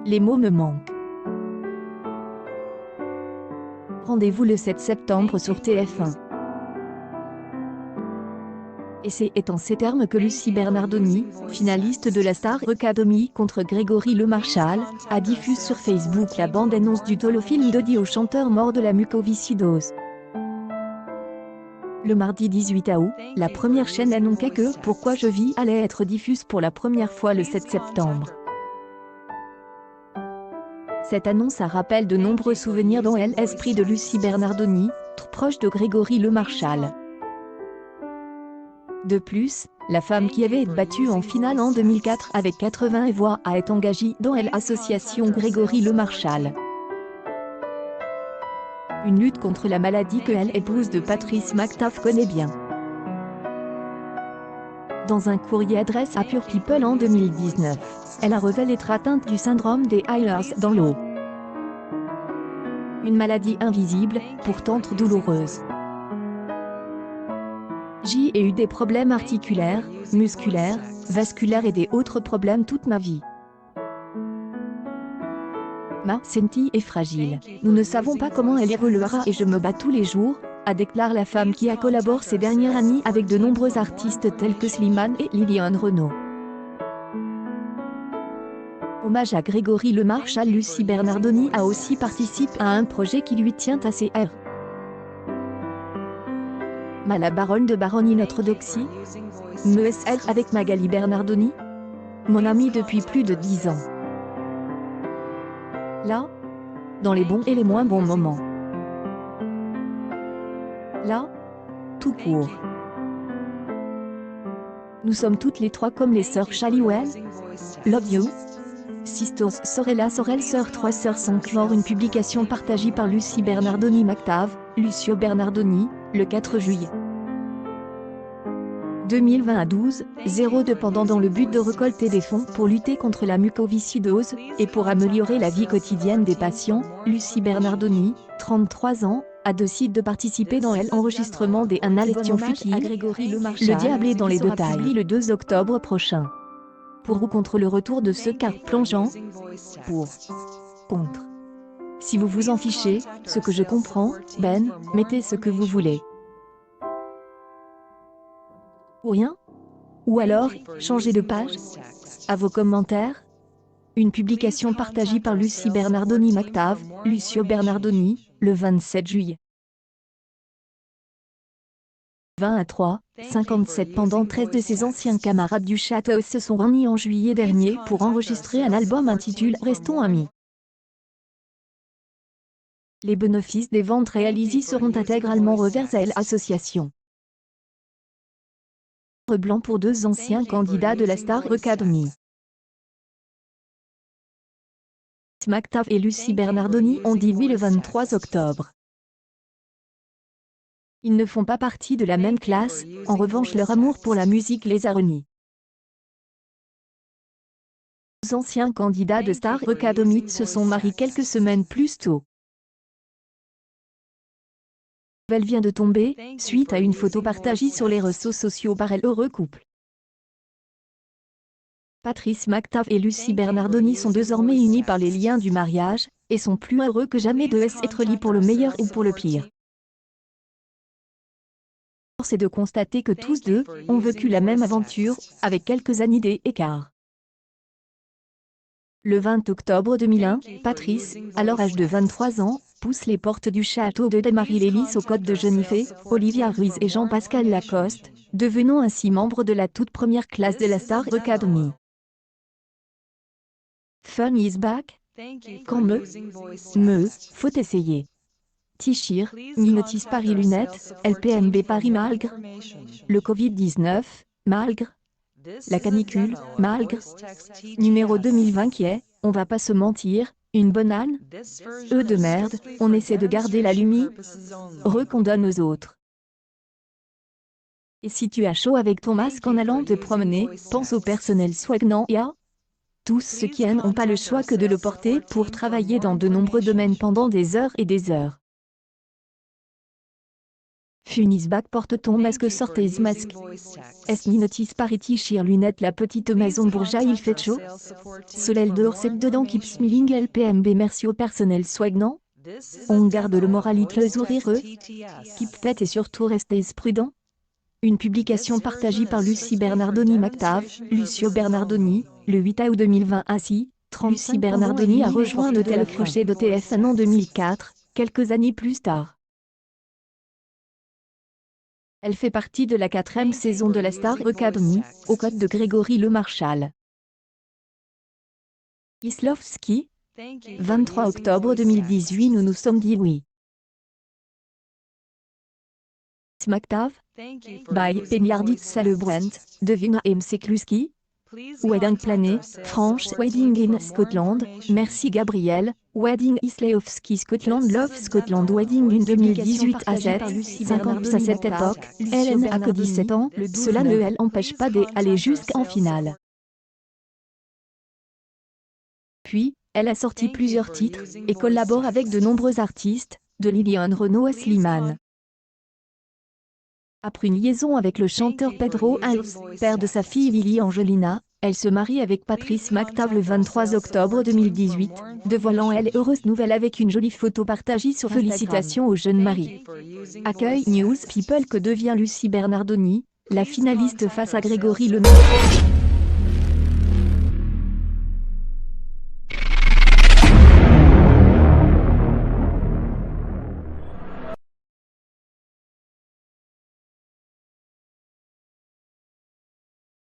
Les mots me manquent. Rendez-vous le 7 septembre sur TF1. Et c'est en ces termes que Lucie Bernardoni, finaliste de la Star Academy contre Grégory Lemarchal, a diffusé sur Facebook la bande-annonce du téléfilm dédié au chanteur mort de la mucoviscidose. Le mardi 18 août, la première chaîne annonçait que « Pourquoi je vis » allait être diffusée pour la première fois le 7 septembre. Cette annonce a rappelle de nombreux souvenirs dans l'esprit de Lucie Bernardoni, trop proche de Grégory Lemarchal. De plus, la femme qui avait été battue en finale en 2004 avec 80 voix a été engagée dans l'association Grégory Lemarchal. Une lutte contre la maladie que l'épouse de Patrice McTaff connaît bien. Dans un courrier adresse à Pure People en 2019, elle a révélé être atteinte du syndrome des Ehlers dans l'eau. Une maladie invisible, pourtant douloureuse. J'ai eu des problèmes articulaires, musculaires, vasculaires et des autres problèmes toute ma vie. Ma santé est fragile. Nous ne savons pas comment elle évoluera et je me bats tous les jours, a déclaré la femme qui a collaboré ces dernières années avec de nombreux artistes tels que Slimane et Liliane Renaud. Hommage à Grégory Lemarchal, Lucie Bernardoni a aussi participé à un projet qui lui tient assez à cœur. La baronne de Baronnie Notre-Doxy, MSL avec Magali Bernardoni, mon amie depuis plus de 10 ans. Là, dans les bons et les moins bons moments. Là, tout court. Nous sommes toutes les trois comme les sœurs Chaliwell. Love you. Sisters Sorella Sorel Sœur 3 Sœurs 5 Genre une publication partagée par Lucie Bernardoni McTav, Lucio Bernardoni, le 4 juillet 2020 à 12h02 pendant dans le but de récolter des fonds pour lutter contre la mucoviscidose, et pour améliorer la vie quotidienne des patients, Lucie Bernardoni, 33 ans, a décidé de participer dans l'enregistrement des Un élection futile, Le diable est dans les détails, le 2 octobre prochain. Pour ou contre le retour de ce car plongeant. Pour. Contre. Si vous vous en fichez, ce que je comprends, Ben, mettez ce que vous voulez. Ou rien? Ou alors, changez de page? À vos commentaires? Une publication partagée par Lucie Bernardoni McTav, Lucio Bernardoni, le 27 juillet 20 à 3h57 pendant 13 de ses anciens camarades du château se sont réunis en juillet dernier pour enregistrer un album intitulé Restons amis. Les bénéfices des ventes réalisées seront intégralement reversés à l'association. Blanc pour deux anciens candidats de la Star Academy. McTav et Lucie Bernardoni ont dit oui le 23 octobre. Ils ne font pas partie de la même classe, en revanche leur amour pour la musique les a réunis. Les anciens candidats de Star Academy se sont mariés quelques semaines plus tôt. Elle vient de tomber, suite à une photo partagée sur les réseaux sociaux par l'heureux couple. Patrice McTav et Lucie Bernardoni sont désormais unis par les liens du mariage, et sont plus heureux que jamais de s'être liés pour le meilleur ou pour le pire. C'est de constater que tous deux ont vécu la même aventure, avec quelques années d'écart. Le 20 octobre 2001, Patrice, alors âgé de 23 ans, pousse les portes du château de Marie-Lélis aux côtes de Jennifer, Olivia Ruiz et Jean-Pascal Lacoste, devenant ainsi membre de la toute première classe de la Star Academy. Fun is back. Quand faut essayer. Tichir, Minotis Paris Lunettes, LPMB Paris malgré le Covid-19, malgré la canicule, malgré numéro 2020 qui est, on va pas se mentir, une bonne âne. De merde, on essaie de garder la lumière, qu'on donne aux autres. Et si tu as chaud avec ton masque en allant te promener, pense au personnel soignant et à tous ceux qui n'ont pas le choix que de le porter pour travailler dans de nombreux domaines pendant des heures et des heures. Funisbach porte ton masque, sortez masque. Esni notice parity chire lunettes, la petite maison bourgeois, il fait chaud. Solel dehors, c'est dedans, keep smiling, LPMB, merci au personnel soignant. On garde le moral, le heureux. Keep tête et surtout restez prudent. Une publication partagée par Lucie Bernardoni Mactave, Lucio Bernardoni, le 8 août 2020 ainsi. Lucie Bernardoni a rejoint le télécrochet de TF1 en 2004, quelques années plus tard. Elle fait partie de la 4e saison de la Star Academy, aux côtés de Grégory Le Marchal. Islovski, 23 octobre 2018, nous nous sommes dit oui. Smaktave, by Penyardit Salebrent, devine MC Kluski. Wedding plané, France Wedding in Scotland, merci Gabriel, Wedding Isleovski Scotland Love Scotland Wedding in 2018 à 7, 50 à cette époque, elle n'a que 17 ans, cela ne l'empêche pas d'aller jusqu'en finale. Puis, elle a sorti plusieurs titres, et collabore avec de nombreux artistes, de Liliane Renaud à Slimane. Après une liaison avec le chanteur Pedro Alves, père de sa fille Lily Angelina, elle se marie avec Patrice Mactave le 23 octobre 2018, dévoilant elle heureuse nouvelle avec une jolie photo partagée sur félicitations au jeune mari. Accueil News People, que devient Lucie Bernardoni, la finaliste face à Grégory Le Marchal.